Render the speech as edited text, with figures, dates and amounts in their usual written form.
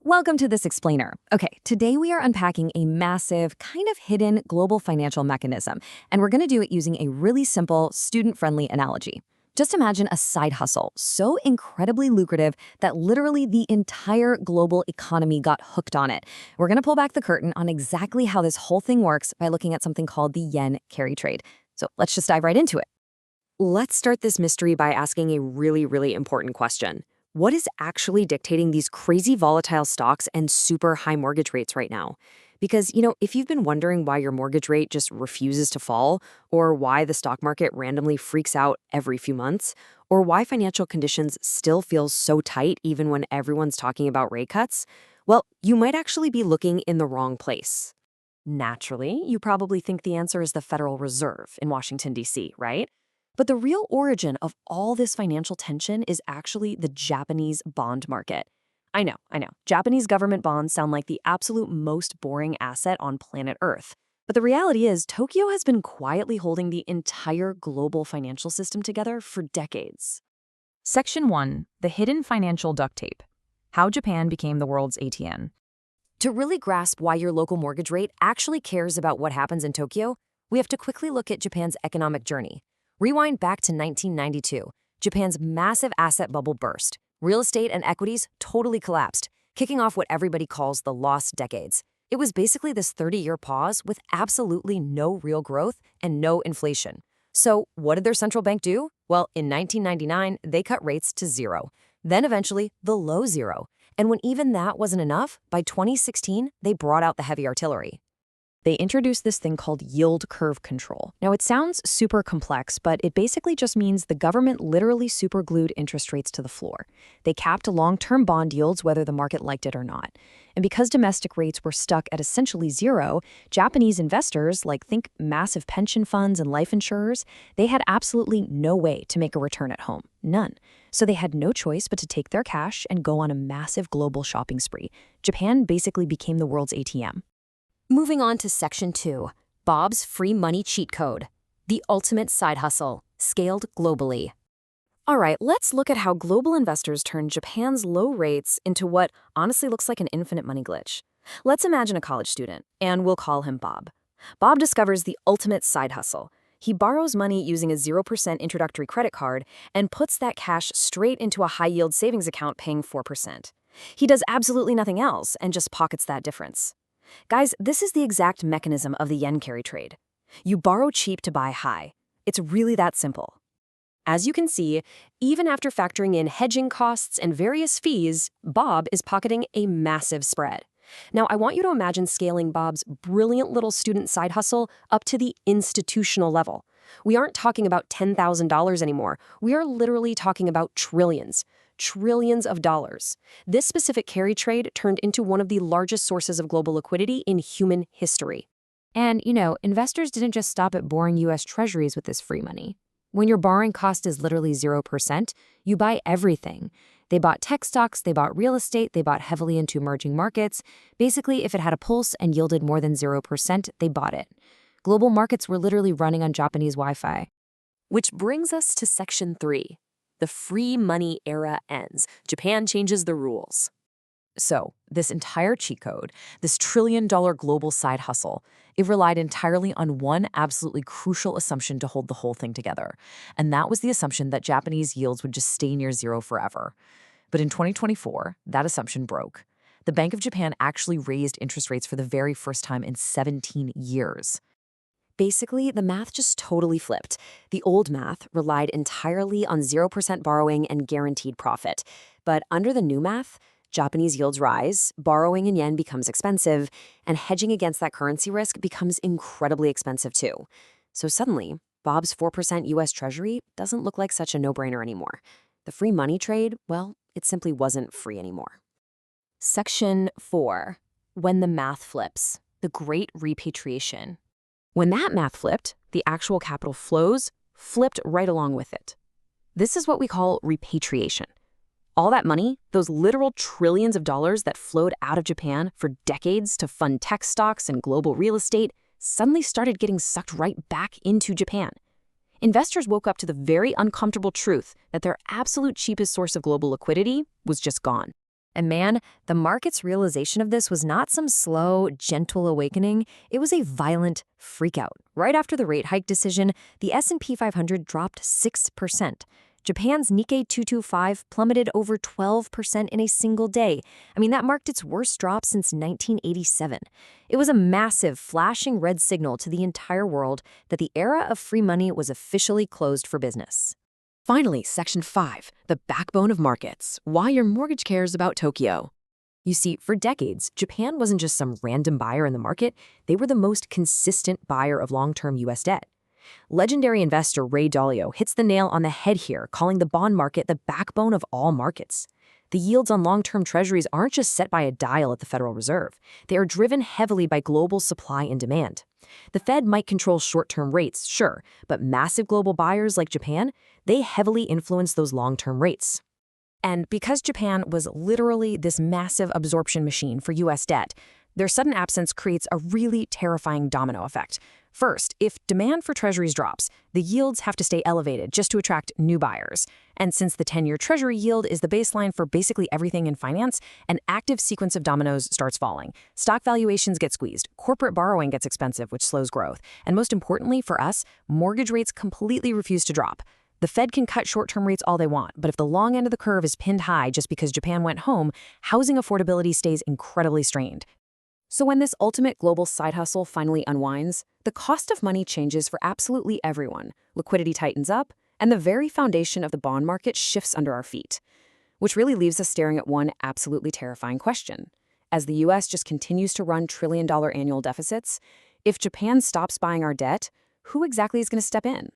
Welcome to This Explainer. Okay, today we are unpacking a massive, kind of hidden global financial mechanism, and we're going to do it using a really simple, student-friendly analogy. Just imagine a side hustle so incredibly lucrative that literally the entire global economy got hooked on it. We're going to pull back the curtain on exactly how this whole thing works by looking at something called the yen carry trade. So let's just dive right into it. Let's start this mystery by asking a really important question. What is actually dictating these crazy volatile stocks and super high mortgage rates right now? Because, if you've been wondering why your mortgage rate just refuses to fall, or why the stock market randomly freaks out every few months, or why financial conditions still feel so tight even when everyone's talking about rate cuts, well, you might actually be looking in the wrong place. Naturally, you probably think the answer is the Federal Reserve in Washington, D.C., right? But the real origin of all this financial tension is actually the Japanese bond market. I know. Japanese government bonds sound like the absolute most boring asset on planet Earth. But the reality is, Tokyo has been quietly holding the entire global financial system together for decades. Section 1. The Hidden Financial Duct Tape. How Japan Became the World's ATM. To really grasp why your local mortgage rate actually cares about what happens in Tokyo, we have to quickly look at Japan's economic journey. Rewind back to 1992. Japan's massive asset bubble burst. Real estate and equities totally collapsed, kicking off what everybody calls the lost decades. It was basically this 30-year pause with absolutely no real growth and no inflation. So what did their central bank do? Well, in 1999, they cut rates to zero. Then eventually, below zero. And when even that wasn't enough, by 2016, they brought out the heavy artillery. They introduced this thing called yield curve control. Now, it sounds super complex, but it basically just means the government literally superglued interest rates to the floor. They capped long-term bond yields whether the market liked it or not. And because domestic rates were stuck at essentially zero, Japanese investors, think massive pension funds and life insurers, they had absolutely no way to make a return at home. None. So they had no choice but to take their cash and go on a massive global shopping spree. Japan basically became the world's ATM. Moving on to Section 2, Bob's Free Money Cheat Code, the ultimate side hustle, scaled globally. All right, let's look at how global investors turned Japan's low rates into what honestly looks like an infinite money glitch. Let's imagine a college student, and we'll call him Bob. Bob discovers the ultimate side hustle. He borrows money using a 0% introductory credit card and puts that cash straight into a high-yield savings account paying 4%. He does absolutely nothing else and just pockets that difference. Guys, this is the exact mechanism of the yen carry trade. You borrow cheap to buy high. It's really that simple. As you can see, even after factoring in hedging costs and various fees, Bob is pocketing a massive spread. Now, I want you to imagine scaling Bob's brilliant little student side hustle up to the institutional level. We aren't talking about $10,000 anymore. We are literally talking about trillions of dollars. This specific carry trade turned into one of the largest sources of global liquidity in human history. And, investors didn't just stop at boring U.S. treasuries with this free money. When your borrowing cost is literally 0%, you buy everything. They bought tech stocks, they bought real estate, they bought heavily into emerging markets. Basically, if it had a pulse and yielded more than 0%, they bought it. Global markets were literally running on Japanese Wi-Fi. Which brings us to Section 3. The free money era ends. Japan changes the rules. So, this entire cheat code, this trillion-dollar global side hustle, it relied entirely on one absolutely crucial assumption to hold the whole thing together. And that was the assumption that Japanese yields would just stay near zero forever. But in 2024, that assumption broke. The Bank of Japan actually raised interest rates for the very first time in 17 years. Basically, the math just totally flipped. The old math relied entirely on 0% borrowing and guaranteed profit. But under the new math, Japanese yields rise, borrowing in yen becomes expensive, and hedging against that currency risk becomes incredibly expensive too. So suddenly, Bob's 4% U.S. Treasury doesn't look like such a no-brainer anymore. The free money trade, well, it simply wasn't free anymore. Section 4. When the math flips, the Great Repatriation. When that math flipped, the actual capital flows flipped right along with it. This is what we call repatriation. All that money, those literal trillions of dollars that flowed out of Japan for decades to fund tech stocks and global real estate, suddenly started getting sucked right back into Japan. Investors woke up to the very uncomfortable truth that their absolute cheapest source of global liquidity was just gone. And man, the market's realization of this was not some slow, gentle awakening. It was a violent freakout. Right after the rate hike decision, the S&P 500 dropped 6%. Japan's Nikkei 225 plummeted over 12% in a single day. I mean, that marked its worst drop since 1987. It was a massive, flashing red signal to the entire world that the era of free money was officially closed for business. Finally, Section 5, the backbone of markets, why your mortgage cares about Tokyo. You see, for decades, Japan wasn't just some random buyer in the market, they were the most consistent buyer of long-term U.S. debt. Legendary investor Ray Dalio hits the nail on the head here, calling the bond market the backbone of all markets. The yields on long-term treasuries aren't just set by a dial at the Federal Reserve. They are driven heavily by global supply and demand. The Fed might control short-term rates, sure, but massive global buyers like Japan, they heavily influence those long-term rates. And because Japan was literally this massive absorption machine for U.S. debt, their sudden absence creates a really terrifying domino effect. First, if demand for treasuries drops, the yields have to stay elevated just to attract new buyers. And since the 10-year treasury yield is the baseline for basically everything in finance, an active sequence of dominoes starts falling. Stock valuations get squeezed, corporate borrowing gets expensive, which slows growth, and most importantly for us, mortgage rates completely refuse to drop. The Fed can cut short-term rates all they want, but if the long end of the curve is pinned high just because Japan went home, housing affordability stays incredibly strained. So when this ultimate global side hustle finally unwinds, the cost of money changes for absolutely everyone. Liquidity tightens up, and the very foundation of the bond market shifts under our feet. Which really leaves us staring at one absolutely terrifying question. As the U.S. just continues to run trillion-dollar annual deficits, if Japan stops buying our debt, who exactly is going to step in?